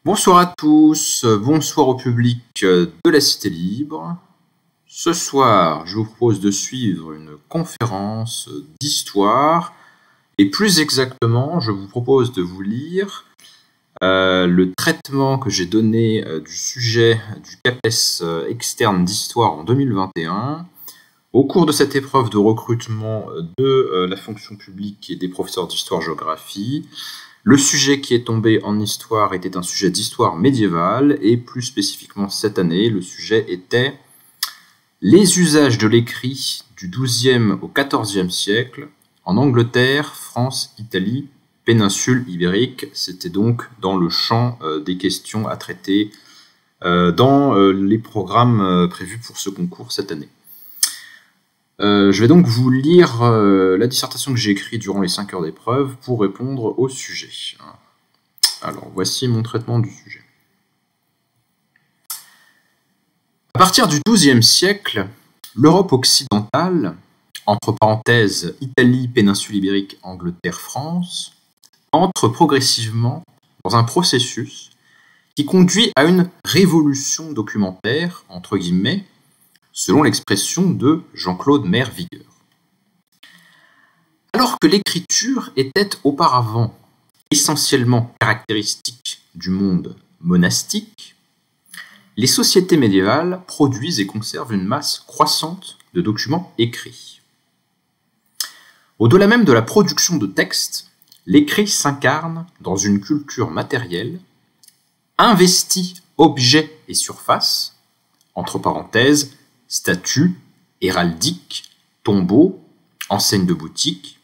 Bonsoir à tous, bonsoir au public de la Cité Libre. Ce soir, je vous propose de suivre une conférence d'histoire et plus exactement, je vous propose de vous lire le traitement que j'ai donné du sujet du CAPES externe d'histoire en 2021 au cours de cette épreuve de recrutement de la fonction publique et des professeurs d'histoire-géographie. Le sujet qui est tombé en histoire était un sujet d'histoire médiévale et plus spécifiquement cette année, le sujet était les usages de l'écrit du XIIe au XIVe siècle en Angleterre, France, Italie, péninsule ibérique. C'était donc dans le champ des questions à traiter dans les programmes prévus pour ce concours cette année. Je vais donc vous lire la dissertation que j'ai écrite durant les 5 heures d'épreuve pour répondre au sujet. Alors, voici mon traitement du sujet. À partir du XIIe siècle, l'Europe occidentale, entre parenthèses Italie, péninsule ibérique, Angleterre, France, entre progressivement dans un processus qui conduit à une révolution documentaire, entre guillemets, selon l'expression de Jean-Claude Mervigueur. Alors que l'écriture était auparavant essentiellement caractéristique du monde monastique, les sociétés médiévales produisent et conservent une masse croissante de documents écrits. Au-delà même de la production de textes, l'écrit s'incarne dans une culture matérielle, investit objets et surfaces, entre parenthèses, statues, héraldiques, tombeaux, enseignes de boutique.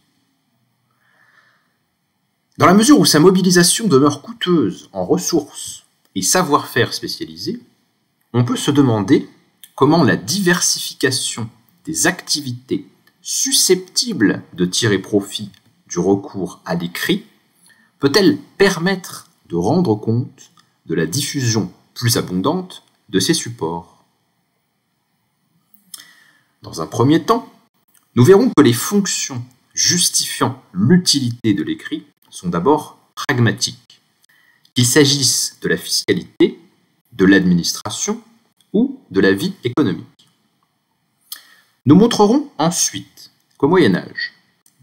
Dans la mesure où sa mobilisation demeure coûteuse en ressources et savoir-faire spécialisés, on peut se demander comment la diversification des activités susceptibles de tirer profit du recours à l'écrit peut-elle permettre de rendre compte de la diffusion plus abondante de ces supports. Dans un premier temps, nous verrons que les fonctions justifiant l'utilité de l'écrit sont d'abord pragmatiques, qu'il s'agisse de la fiscalité, de l'administration ou de la vie économique. Nous montrerons ensuite qu'au Moyen Âge,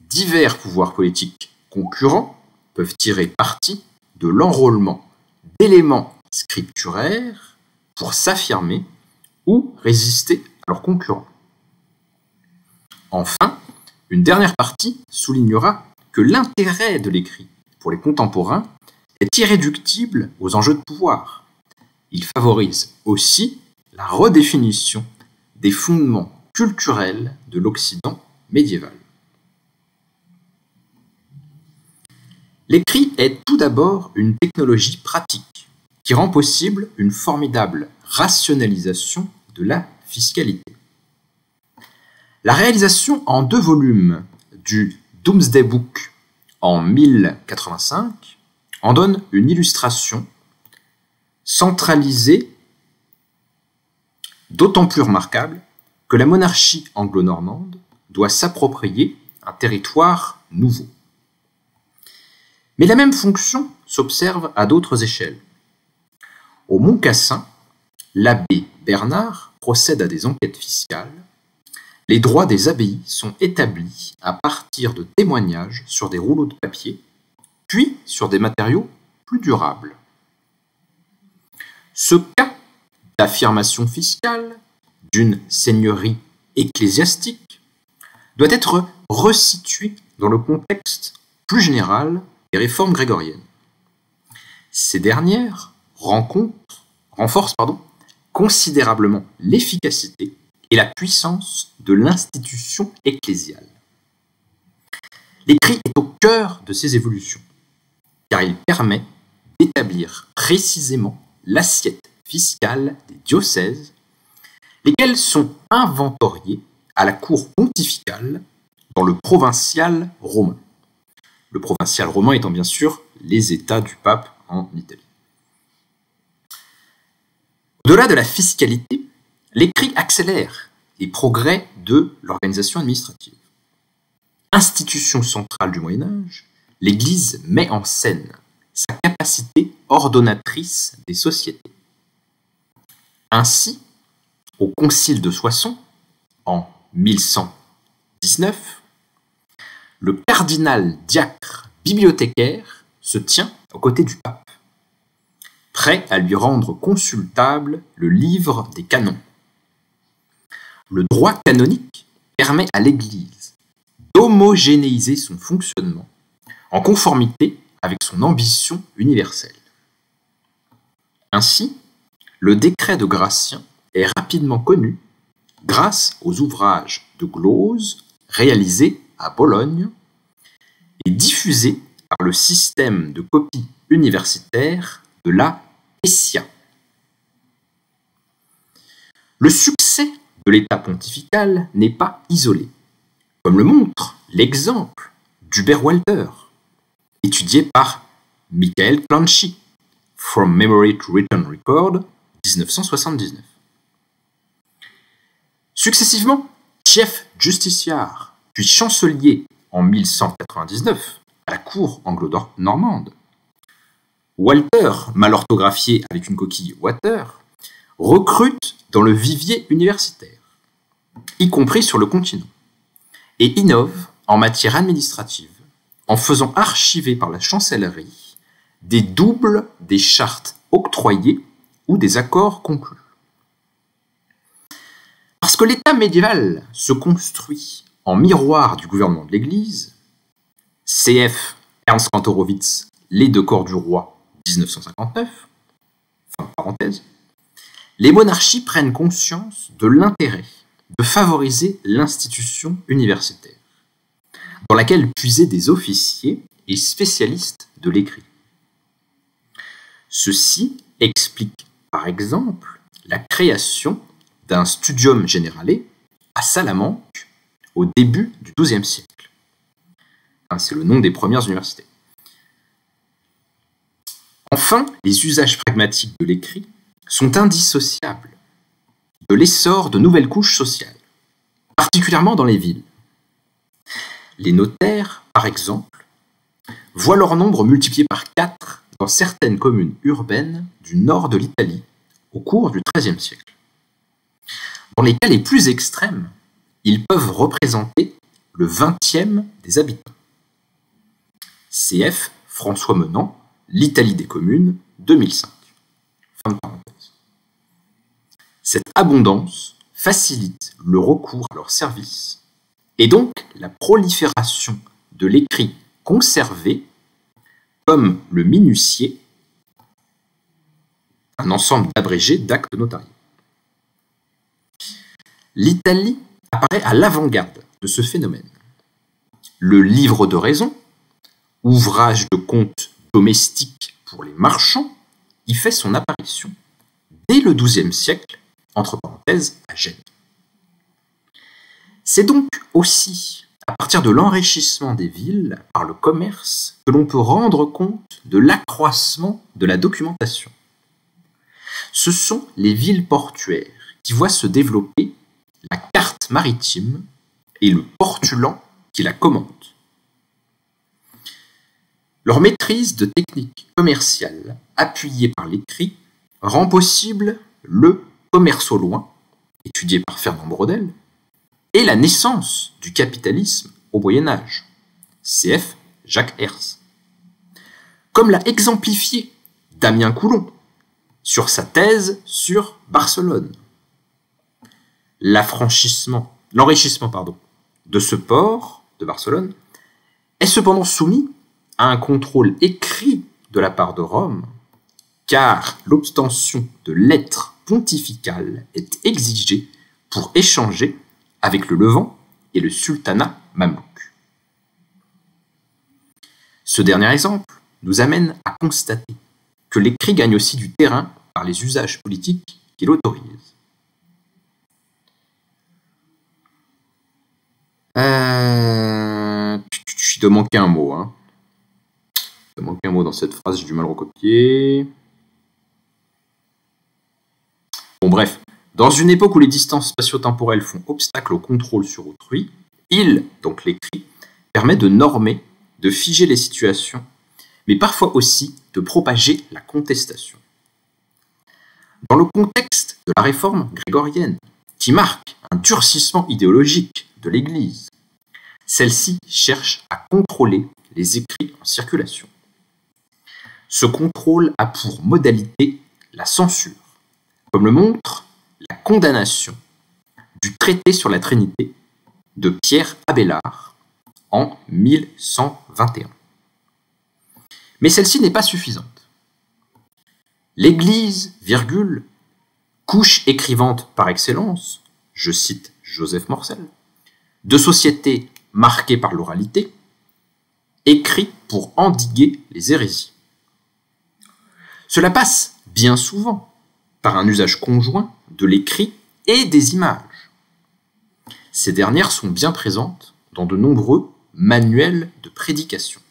divers pouvoirs politiques concurrents peuvent tirer parti de l'enrôlement d'éléments scripturaires pour s'affirmer ou résister à leurs concurrents. Enfin, une dernière partie soulignera que l'intérêt de l'écrit pour les contemporains est irréductible aux enjeux de pouvoir. Il favorise aussi la redéfinition des fondements culturels de l'Occident médiéval. L'écrit est tout d'abord une technologie pratique qui rend possible une formidable rationalisation de la fiscalité. La réalisation en 2 volumes du Domesday Book en 1085 en donne une illustration centralisée d'autant plus remarquable que la monarchie anglo-normande doit s'approprier un territoire nouveau. Mais la même fonction s'observe à d'autres échelles. Au Mont-Cassin, l'abbé Bernard procède à des enquêtes fiscales. Les droits des abbayes sont établis à partir de témoignages sur des rouleaux de papier, puis sur des matériaux plus durables. Ce cas d'affirmation fiscale d'une seigneurie ecclésiastique doit être resitué dans le contexte plus général des réformes grégoriennes. Ces dernières renforcent considérablement l'efficacité et la puissance de l'institution ecclésiale. L'écrit est au cœur de ces évolutions, car il permet d'établir précisément l'assiette fiscale des diocèses, lesquels sont inventoriés à la cour pontificale dans le provincial romain. Le provincial romain étant bien sûr les États du pape en Italie. Au-delà de la fiscalité, l'écrit accélère les progrès de l'organisation administrative. Institution centrale du Moyen Âge, l'Église met en scène sa capacité ordonnatrice des sociétés. Ainsi, au Concile de Soissons, en 1119, le cardinal diacre bibliothécaire se tient aux côtés du pape, prêt à lui rendre consultable le livre des canons. Le droit canonique permet à l'Église d'homogénéiser son fonctionnement en conformité avec son ambition universelle. Ainsi, le décret de Gratien est rapidement connu grâce aux ouvrages de glose réalisés à Bologne et diffusés par le système de copie universitaire de la Hessia. Le succès de l'État pontifical n'est pas isolé, comme le montre l'exemple d'Hubert Walter, étudié par Michael Clanchy, From Memory to Written Record, 1979. Successivement, chef justiciar, puis chancelier en 1199 à la cour anglo-normande, Walter, mal orthographié avec une coquille water, recrute dans le vivier universitaire, y compris sur le continent, et innove en matière administrative en faisant archiver par la chancellerie des doubles des chartes octroyées ou des accords conclus. Parce que l'État médiéval se construit en miroir du gouvernement de l'Église, cf. Ernst Kantorowicz, Les deux corps du roi, 1959, fin de parenthèse, les monarchies prennent conscience de l'intérêt de favoriser l'institution universitaire, dans laquelle puisaient des officiers et spécialistes de l'écrit. Ceci explique, par exemple, la création d'un studium generale à Salamanque au début du XIIe siècle. C'est le nom des premières universités. Enfin, les usages pragmatiques de l'écrit sont indissociables de l'essor de nouvelles couches sociales, particulièrement dans les villes. Les notaires, par exemple, voient leur nombre multiplié par 4 dans certaines communes urbaines du nord de l'Italie au cours du XIIIe siècle. Dans les cas les plus extrêmes, ils peuvent représenter le 20e des habitants. Cf. François Menant, L'Italie des communes, 2005. Fin de parenthèse. Cette abondance facilite le recours à leurs services et donc la prolifération de l'écrit conservé comme le minucier, un ensemble d'abrégés d'actes notariés. L'Italie apparaît à l'avant-garde de ce phénomène. Le livre de raison, ouvrage de compte domestique pour les marchands, y fait son apparition dès le XIIe siècle, entre parenthèses, à Gênes. C'est donc aussi à partir de l'enrichissement des villes par le commerce que l'on peut rendre compte de l'accroissement de la documentation. Ce sont les villes portuaires qui voient se développer la carte maritime et le portulan qui la commente. Leur maîtrise de techniques commerciales appuyée par l'écrit rend possible le commerce au loin, étudié par Fernand Braudel, et la naissance du capitalisme au Moyen-Âge, cf. Jacques Herz. Comme l'a exemplifié Damien Coulon sur sa thèse sur Barcelone. L'enrichissement de ce port de Barcelone est cependant soumis à un contrôle écrit de la part de Rome, car l'obtention de lettres pontificales est exigée pour échanger avec le Levant et le sultanat mamelouk. Ce dernier exemple nous amène à constater que l'écrit gagne aussi du terrain par les usages politiques qui l'autorisent. Il doit manquer un mot. Il doit manquer un mot dans cette phrase, j'ai du mal à recopier. Bon, bref. Dans une époque où les distances spatio-temporelles font obstacle au contrôle sur autrui, donc l'écrit, permet de normer, de figer les situations, mais parfois aussi de propager la contestation. Dans le contexte de la réforme grégorienne, qui marque un durcissement idéologique de l'Église, celle-ci cherche à contrôler les écrits en circulation. Ce contrôle a pour modalité la censure, comme le montre la condamnation du traité sur la Trinité de Pierre Abélard en 1121. Mais celle-ci n'est pas suffisante. L'Église, couche écrivante par excellence, je cite Joseph Morcel, de société marquée par l'oralité, écrit pour endiguer les hérésies. Cela passe bien souvent par un usage conjoint de l'écrit et des images. Ces dernières sont bien présentes dans de nombreux manuels de prédication.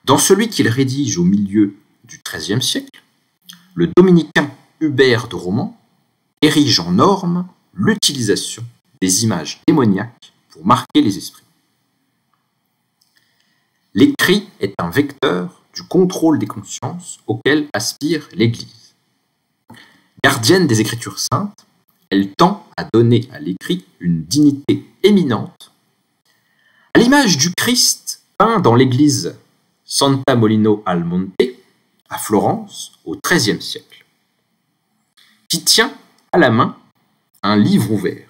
Dans celui qu'il rédige au milieu du XIIIe siècle, le dominicain Hubert de Roman érige en norme l'utilisation des images démoniaques pour marquer les esprits. L'écrit est un vecteur du contrôle des consciences auquel aspire l'Église. Gardienne des Écritures saintes, elle tend à donner à l'écrit une dignité éminente, à l'image du Christ peint dans l'église Santa Molino al Monte, à Florence, au XIIIe siècle, qui tient à la main un livre ouvert.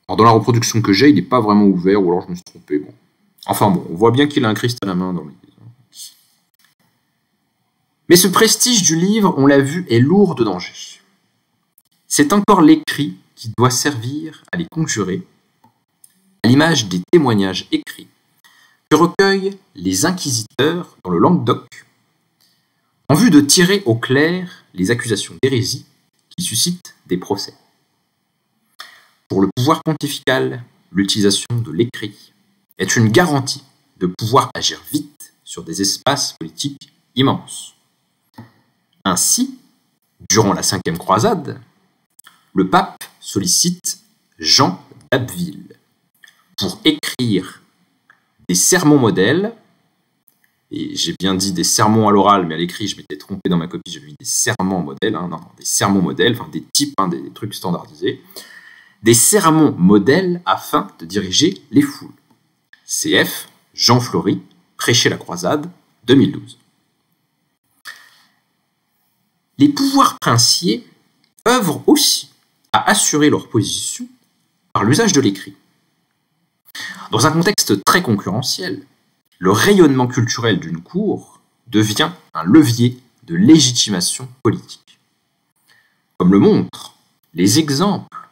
Alors dans la reproduction que j'ai, il n'est pas vraiment ouvert, ou alors je me suis trompé. Bon. Enfin bon, on voit bien qu'il a un Christ à la main dans l'église. Mais ce prestige du livre, on l'a vu, est lourd de danger. C'est encore l'écrit qui doit servir à les conjurer, à l'image des témoignages écrits que recueillent les inquisiteurs dans le Languedoc, en vue de tirer au clair les accusations d'hérésie qui suscitent des procès. Pour le pouvoir pontifical, l'utilisation de l'écrit est une garantie de pouvoir agir vite sur des espaces politiques immenses. Ainsi, durant la 5e croisade, le pape sollicite Jean d'Abbeville pour écrire des sermons modèles, et j'ai bien dit des sermons à l'oral, mais à l'écrit, je m'étais trompé dans ma copie, j'avais mis des sermons modèles, des sermons modèles, enfin des types, des trucs standardisés, des sermons modèles afin de diriger les foules. CF, Jean Flory, Prêcher la croisade, 2012. Les pouvoirs princiers œuvrent aussi à assurer leur position par l'usage de l'écrit. Dans un contexte très concurrentiel, le rayonnement culturel d'une cour devient un levier de légitimation politique. Comme le montrent les exemples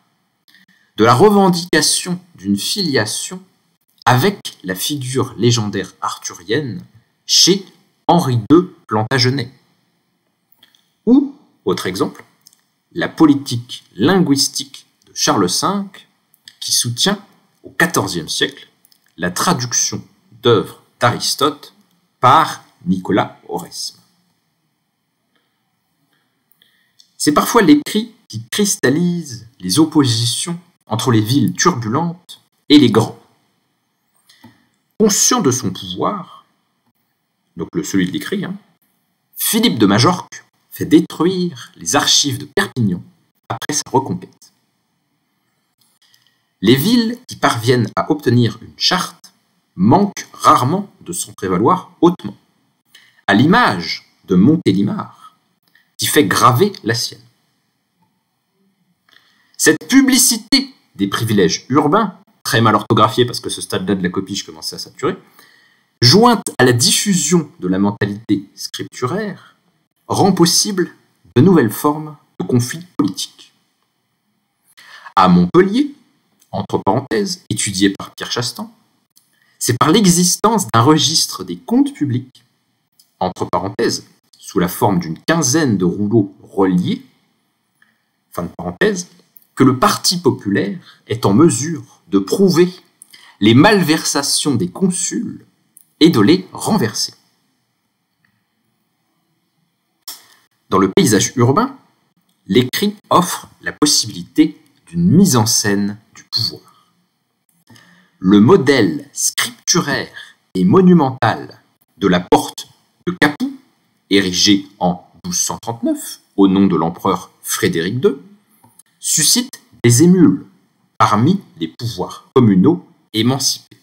de la revendication d'une filiation avec la figure légendaire arthurienne chez Henri II Plantagenet. Ou, autre exemple, la politique linguistique de Charles V qui soutient au XIVe siècle la traduction d'œuvres d'Aristote par Nicolas Oresme. C'est parfois l'écrit qui cristallise les oppositions entre les villes turbulentes et les grands. Conscient de son pouvoir, donc celui de l'écrit, Philippe de Majorque fait détruire les archives de Perpignan après sa reconquête. Les villes qui parviennent à obtenir une charte manquent rarement de s'en prévaloir hautement, à l'image de Montélimar, qui fait graver la sienne. Cette publicité des privilèges urbains, très mal orthographiée parce que ce stade-là de la copie, je commençais à saturer, jointe à la diffusion de la mentalité scripturaire, rend possible de nouvelles formes de conflits politiques. À Montpellier, entre parenthèses, étudié par Pierre Chastan, c'est par l'existence d'un registre des comptes publics, entre parenthèses, sous la forme d'une quinzaine de rouleaux reliés, fin de parenthèse, que le Parti populaire est en mesure de prouver les malversations des consuls et de les renverser. Dans le paysage urbain, l'écrit offre la possibilité d'une mise en scène du pouvoir. Le modèle scripturaire et monumental de la porte de Capoue, érigée en 1239 au nom de l'empereur Frédéric II, suscite des émules parmi les pouvoirs communaux émancipés.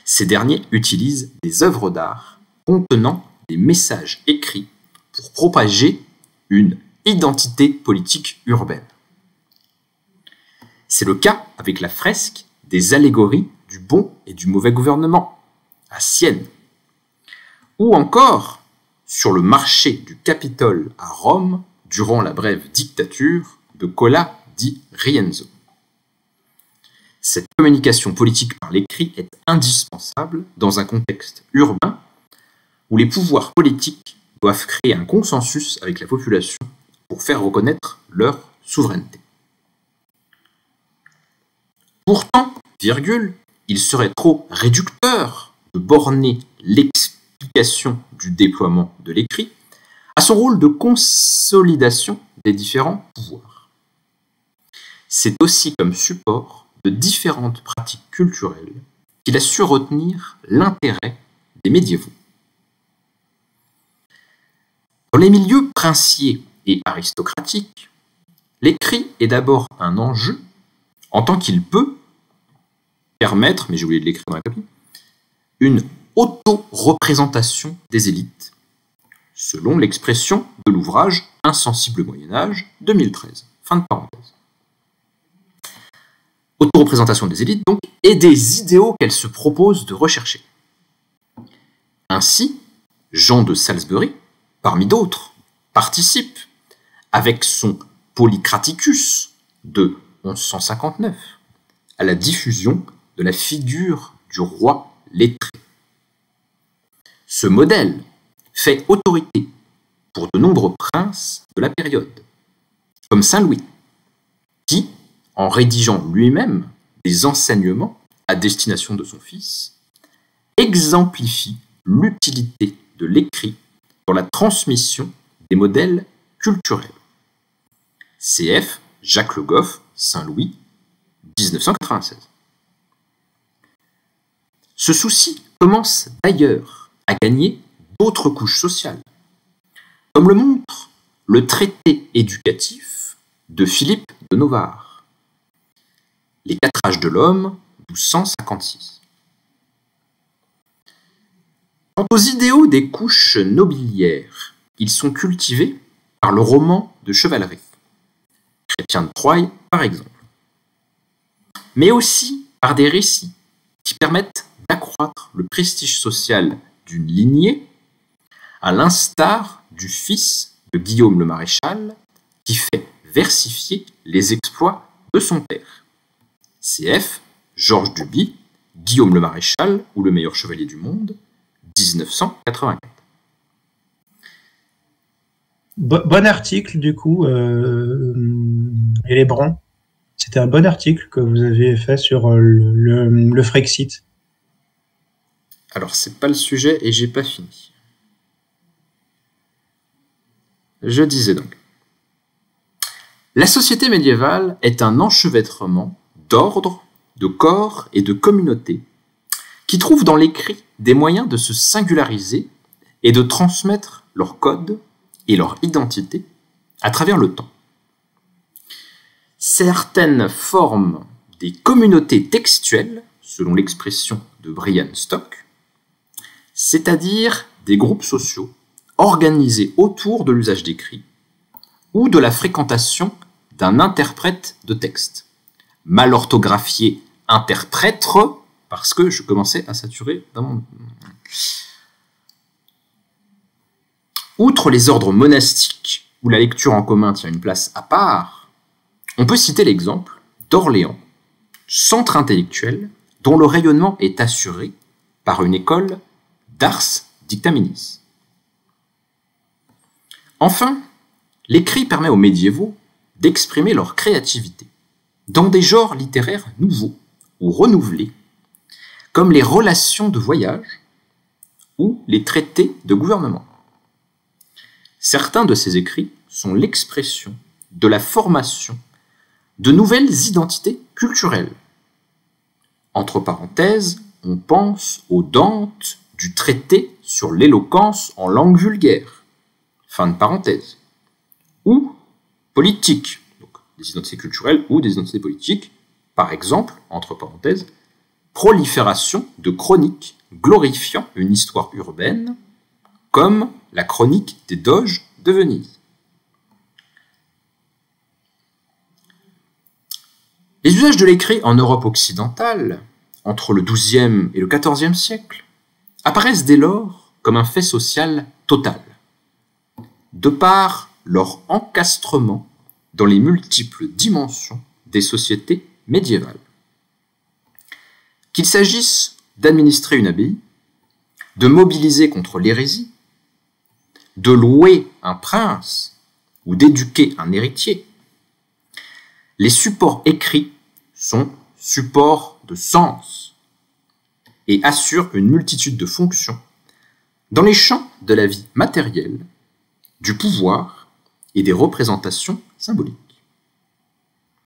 Ces derniers utilisent des œuvres d'art contenant des messages écrits pour propager une identité politique urbaine. C'est le cas avec la fresque des allégories du bon et du mauvais gouvernement à Sienne, ou encore sur le marché du Capitole à Rome durant la brève dictature de Cola di Rienzo. Cette communication politique par l'écrit est indispensable dans un contexte urbain où les pouvoirs politiques doivent créer un consensus avec la population pour faire reconnaître leur souveraineté. Pourtant, il serait trop réducteur de borner l'explication du déploiement de l'écrit à son rôle de consolidation des différents pouvoirs. C'est aussi comme support de différentes pratiques culturelles qu'il a su retenir l'intérêt des médiévaux. Dans les milieux princiers et aristocratiques, l'écrit est d'abord un enjeu en tant qu'il peut permettre, mais j'ai oublié de l'écrire dans la copie, une auto-représentation des élites, selon l'expression de l'ouvrage Insensible Moyen-Âge, 2013. Fin de parenthèse. Auto-représentation des élites, donc, et des idéaux qu'elle se propose de rechercher. Ainsi, Jean de Salisbury, parmi d'autres, participe, avec son Polycraticus de 1159, à la diffusion de la figure du roi lettré. Ce modèle fait autorité pour de nombreux princes de la période, comme Saint Louis, qui, en rédigeant lui-même des enseignements à destination de son fils, exemplifie l'utilité de l'écrit dans la transmission des modèles culturels. Cf. Jacques Le Goff, Saint Louis, 1996. Ce souci commence d'ailleurs à gagner d'autres couches sociales, comme le montre le traité éducatif de Philippe de Novare, Les 4 âges de l'homme, 1256. Quant aux idéaux des couches nobiliaires, ils sont cultivés par le roman de chevalerie, Chrétien de Troyes par exemple, mais aussi par des récits qui permettent d'accroître le prestige social d'une lignée, à l'instar du fils de Guillaume le Maréchal, qui fait versifier les exploits de son père. Cf. Georges Duby, Guillaume le Maréchal ou le meilleur chevalier du monde, 1984. Bon article, du coup, Hélébran. C'était un bon article que vous avez fait sur le Frexit. Alors, c'est pas le sujet et j'ai pas fini. Je disais donc. La société médiévale est un enchevêtrement d'ordres, de corps et de communautés qui trouvent dans l'écrit des moyens de se singulariser et de transmettre leur code et leur identité à travers le temps. Certaines forment des communautés textuelles, selon l'expression de Brian Stock, c'est-à-dire des groupes sociaux organisés autour de l'usage d'écrit ou de la fréquentation d'un interprète de texte, mal orthographié interprètre, parce que je commençais à saturer dans mon... Outre les ordres monastiques, où la lecture en commun tient une place à part, on peut citer l'exemple d'Orléans, centre intellectuel dont le rayonnement est assuré par une école d'ars dictaminis. Enfin, l'écrit permet aux médiévaux d'exprimer leur créativité dans des genres littéraires nouveaux ou renouvelés, comme les relations de voyage ou les traités de gouvernement. Certains de ces écrits sont l'expression de la formation de nouvelles identités culturelles. Entre parenthèses, on pense aux Dantes du traité sur l'éloquence en langue vulgaire. Fin de parenthèse. Ou politique, donc des identités culturelles ou des identités politiques, par exemple, entre parenthèses, prolifération de chroniques glorifiant une histoire urbaine, comme la chronique des doges de Venise. Les usages de l'écrit en Europe occidentale, entre le XIIe et le XIVe siècle, apparaissent dès lors comme un fait social total, de par leur encastrement dans les multiples dimensions des sociétés médiévales. Qu'il s'agisse d'administrer une abbaye, de mobiliser contre l'hérésie, de louer un prince ou d'éduquer un héritier, les supports écrits sont supports de sens et assurent une multitude de fonctions dans les champs de la vie matérielle, du pouvoir et des représentations symboliques.